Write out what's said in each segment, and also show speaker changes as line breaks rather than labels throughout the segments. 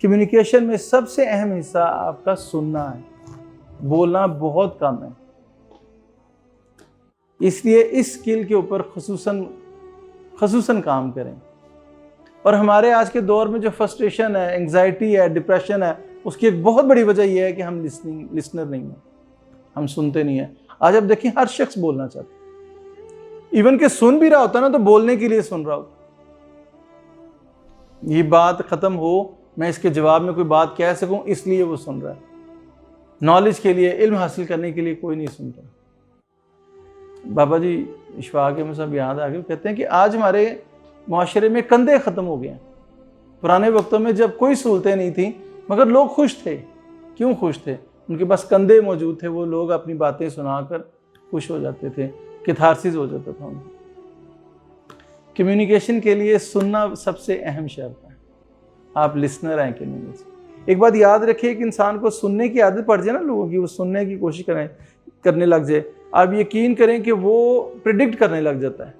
Communication میں سب سے اہم حصہ آپ کا سننا ہے، بولنا بہت کم ہے، اس لیے اس اسکل کے اوپر خصوصاً کام کریں۔ اور ہمارے آج کے دور میں جو فرسٹریشن ہے، انگزائٹی ہے، ڈپریشن ہے، اس کی ایک بہت بڑی وجہ یہ ہے کہ ہم لسنر نہیں ہیں، ہم سنتے نہیں ہیں۔ آج آپ دیکھیں ہر شخص بولنا چاہتا ہے، ایون کہ سن بھی رہا ہوتا ہے نا تو بولنے کے لیے سن رہا ہوتا ہے، یہ بات ختم ہو میں اس کے جواب میں کوئی بات کہہ سکوں اس لیے وہ سن رہا ہے۔ نالج کے لیے، علم حاصل کرنے کے لیے کوئی نہیں سنتا۔ بابا جی اشفاق احمد صاحب یاد آ گئے، کہتے ہیں کہ آج ہمارے معاشرے میں کندھے ختم ہو گئے ہیں۔ پرانے وقتوں میں جب کوئی سہولتیں نہیں تھیں مگر لوگ خوش تھے۔ کیوں خوش تھے؟ ان کے پاس کندھے موجود تھے، وہ لوگ اپنی باتیں سنا کر خوش ہو جاتے تھے، کیتھارسس ہو جاتا تھا ان کو۔ کمیونیکیشن کے لیے سننا سب سے اہم شرط ہے، آپ لسنر ہیں کہ نہیں۔ ایک بات یاد رکھیے کہ انسان کو سننے کی عادت پڑ جائے نا لوگوں کی، وہ سننے کی کوشش کرنے لگ جائے، آپ یقین کریں کہ وہ پریڈکٹ کرنے لگ جاتا ہے،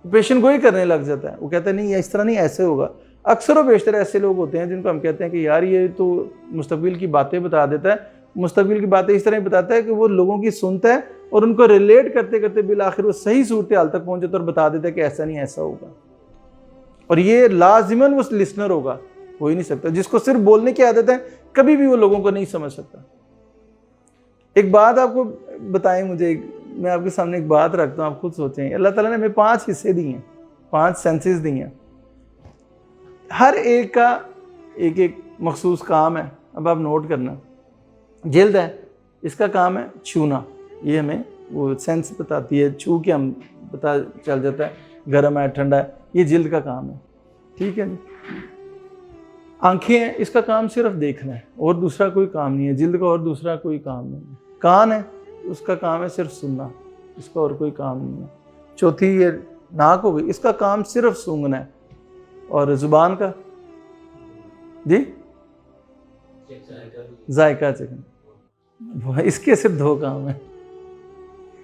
پیشن گوئی کرنے لگ جاتا ہے۔ وہ کہتا ہے نہیں اس طرح نہیں، ایسے ہوگا۔ اکثر و بیشتر ایسے لوگ ہوتے ہیں جن کو ہم کہتے ہیں کہ یار یہ تو مستقبل کی باتیں بتا دیتا ہے، مستقبل کی باتیں اس طرح بتاتا ہے کہ وہ لوگوں کی سنتا ہے اور ان کو ریلیٹ کرتے کرتے بالآخر وہ صحیح صورتحال تک پہنچ جاتا ہے اور بتا دیتا ہے کہ ایسا نہیں ایسا ہوگا۔ اور یہ لازماً وہ لسنر ہوگا، ہو ہی نہیں سکتا۔ جس کو صرف بولنے کی عادت ہے کبھی بھی وہ لوگوں کو نہیں سمجھ سکتا۔ ایک بات آپ کو بتائیں، مجھے میں آپ کے سامنے ایک بات رکھتا ہوں، آپ خود سوچیں۔ اللہ تعالیٰ نے ہمیں 5 حصے دیے ہیں، 5 سینسز دی ہیں، ہر ایک کا ایک مخصوص کام ہے۔ اب آپ نوٹ کرنا، جلد ہے، اس کا کام ہے چھونا، یہ ہمیں وہ سینس بتاتی ہے، چھو کے ہم پتہ چل جاتا ہے گرم ہے ٹھنڈا ہے، یہ جلد کا کام ہے، ٹھیک ہے جی۔ آنکھیں ہیں، اس کا کام صرف دیکھنا ہے اور دوسرا کوئی کام نہیں ہے، جلد کا اور دوسرا کوئی کام نہیں ہے۔ کان ہے، اس کا کام ہے صرف سننا، اس کا اور کوئی کام نہیں ہے۔ چوتھی یہ ناک ہو گئی، اس کا کام صرف سونگھنا ہے۔ اور زبان کا جی ذائقہ چکھنا، اس کے صرف 2 کام ہیں،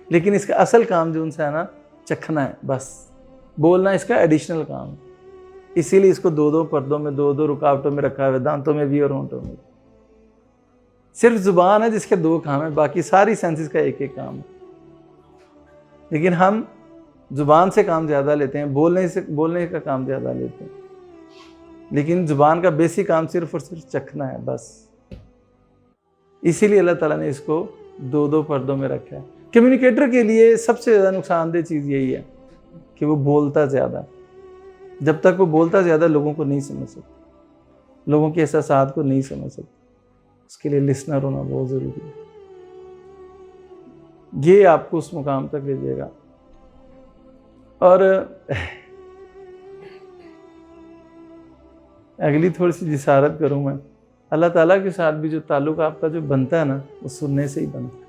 لیکن اس کا اصل کام جو ان سے ہے نا چکھنا ہے، بس بولنا اس کا ایڈیشنل کام ہے۔ اسی لیے اس کو 2 پردوں میں 2 رکاوٹوں میں رکھا ہے، دانتوں میں بھی اور ہونٹوں میں۔ صرف زبان ہے جس کے 2 کام ہیں، باقی ساری سینسز کا ایک کام ہے۔ لیکن ہم زبان سے کام زیادہ لیتے ہیں، بولنے کا کام زیادہ لیتے ہیں، لیکن زبان کا بیسک کام صرف اور صرف چکھنا ہے، بس۔ اسی لیے اللہ تعالیٰ نے اس کو 2 پردوں میں رکھا ہے۔ کمیونیکیٹر کے لیے سب سے زیادہ نقصان دہ چیز یہی ہے کہ وہ بولتا زیادہ ہے۔ جب تک وہ بولتا زیادہ لوگوں کو نہیں سمجھ سکتا، لوگوں کے احساسات کو نہیں سمجھ سکتا، اس کے لیے لسنر ہونا بہت ضروری ہے۔ یہ آپ کو اس مقام تک لے جائے گا۔ اور اگلی تھوڑی سی جسارت کروں میں، اللہ تعالیٰ کے ساتھ بھی جو تعلق آپ کا جو بنتا ہے نا، وہ سننے سے ہی بنتا ہے۔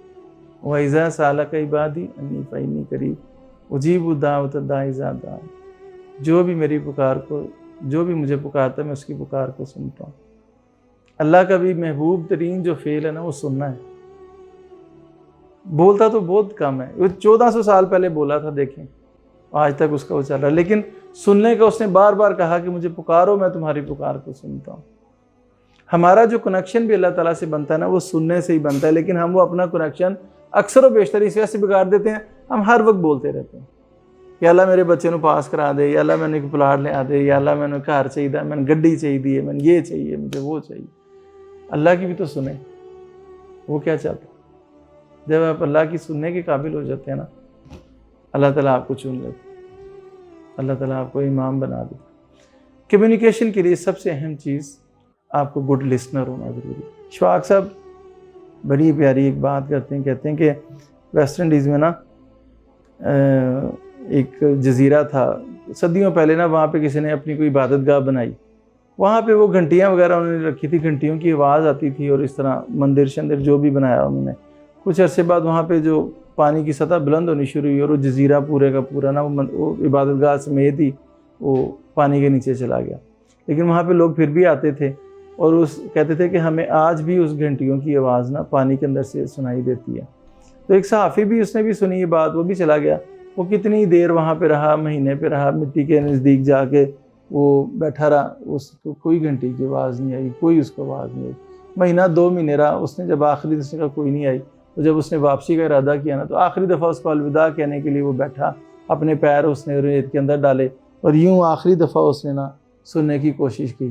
وَإِذَا سَأَلَكَ عِبَادِي أَنِّي فَإِنِّي قَرِيبٌ أُجِيبُ دَعْوَةَ الدَّاعِ إِذَا دَعَانِ۔ جو بھی میری پکار کو، جو بھی مجھے پکارتا ہے میں اس کی پکار کو سنتا ہوں۔ اللہ کا بھی محبوب ترین جو فعل ہے نا وہ سننا ہے۔ بولتا تو بہت کم ہے، وہ 1400 سال پہلے بولا تھا، دیکھیں آج تک اس کا وہ چل رہا ہے، لیکن سننے کا اس نے بار بار کہا کہ مجھے پکارو میں تمہاری پکار کو سنتا ہوں۔ ہمارا جو کنیکشن بھی اللہ تعالیٰ سے بنتا ہے نا وہ سننے سے ہی بنتا ہے، لیکن ہم وہ اپنا کنیکشن اکثر و بیشتر اس وجہ سے بگاڑ دیتے ہیں، ہم ہر وقت بولتے رہتے ہیں کہ اللہ میرے بچے نو پاس کرا دے، یا اللہ میں نے پلاٹ لیا دے، یا اللہ میں نے گھر چاہیے، میں نے گڈی چاہیے، میں نے یہ چاہیے، مجھے وہ چاہیے۔ اللہ کی بھی تو سنیں، وہ کیا چاہتا ہے۔ جب آپ اللہ کی سننے کے قابل ہو جاتے ہیں نا، اللہ تعالیٰ آپ کو چن لیتے، اللہ تعالیٰ آپ کو امام بنا دیتا۔ کمیونیکیشن کے لیے سب سے اہم چیز آپ کو گڈ لسنر ہونا ضروری ہے۔ اشفاق صاحب بڑی پیاری ایک بات کرتے ہیں، کہتے ہیں کہ ویسٹ انڈیز میں نا ایک جزیرہ تھا، صدیوں پہلے نا وہاں پہ کسی نے اپنی کوئی عبادت گاہ بنائی، وہاں پہ وہ گھنٹیاں وغیرہ انہوں نے رکھی تھی، گھنٹیوں کی آواز آتی تھی، اور اس طرح مندر شندر جو بھی بنایا انہوں نے۔ کچھ عرصے بعد وہاں پہ جو پانی کی سطح بلند ہونی شروع ہوئی اور وہ جزیرہ پورے کا پورا نا وہ عبادت گاہ سمیت ہی وہ پانی کے نیچے چلا گیا۔ لیکن وہاں پہ لوگ پھر بھی آتے تھے اور کہتے تھے کہ ہمیں آج بھی اس گھنٹیوں کی آواز نا پانی کے اندر سے سنائی دیتی ہے۔ تو ایک صحافی بھی، اس نے بھی سنی یہ بات، وہ بھی چلا گیا۔ وہ کتنی دیر وہاں پہ رہا، مہینے پہ رہا، مٹی کے نزدیک جا کے وہ بیٹھا رہا، اس کو کوئی گھنٹی کی آواز نہیں آئی، کوئی اس کو آواز نہیں آئی، مہینہ 2 مہینے رہا، اس نے جب آخری اس نے کہا کوئی نہیں آئی، تو جب اس نے واپسی کا ارادہ کیا نا، تو آخری دفعہ اس کو الوداع کہنے کے لیے وہ بیٹھا، اپنے پیر اس نے ریت کے اندر ڈالے اور یوں آخری دفعہ اس نے نا سننے کی کوشش کی.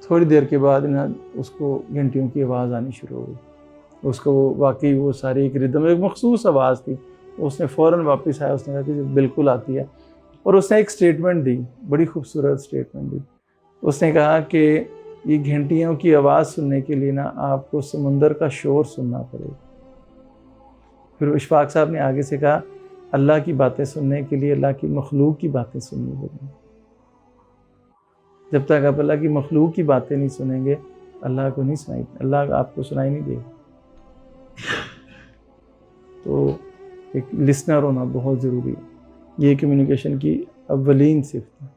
تھوڑی دیر کے بعد نا اس کو گھنٹیوں کی آواز آنی شروع ہو گئی. اس کو واقعی وہ ساری ایک ردم، ایک مخصوص آواز تھی. اس نے فوراً واپس آیا، اس نے کہا کہ بالکل آتی ہے. اور اس نے ایک سٹیٹمنٹ دی، بڑی خوبصورت سٹیٹمنٹ دی. اس نے کہا کہ یہ گھنٹیوں کی آواز سننے کے لیے نا آپ کو سمندر کا شور سننا پڑے. پھر اشفاق صاحب نے آگے سے کہا اللہ کی باتیں سننے کے لیے اللہ کی مخلوق کی باتیں سننی پڑیں. جب تک آپ اللہ کی مخلوق کی باتیں نہیں سنیں گے، اللہ کو نہیں سنائی، اللہ آپ کو سنائی نہیں دے گا. تو ایک لسنر ہونا بہت ضروری ہے. یہ کمیونیکیشن کی اولین صفت ہے.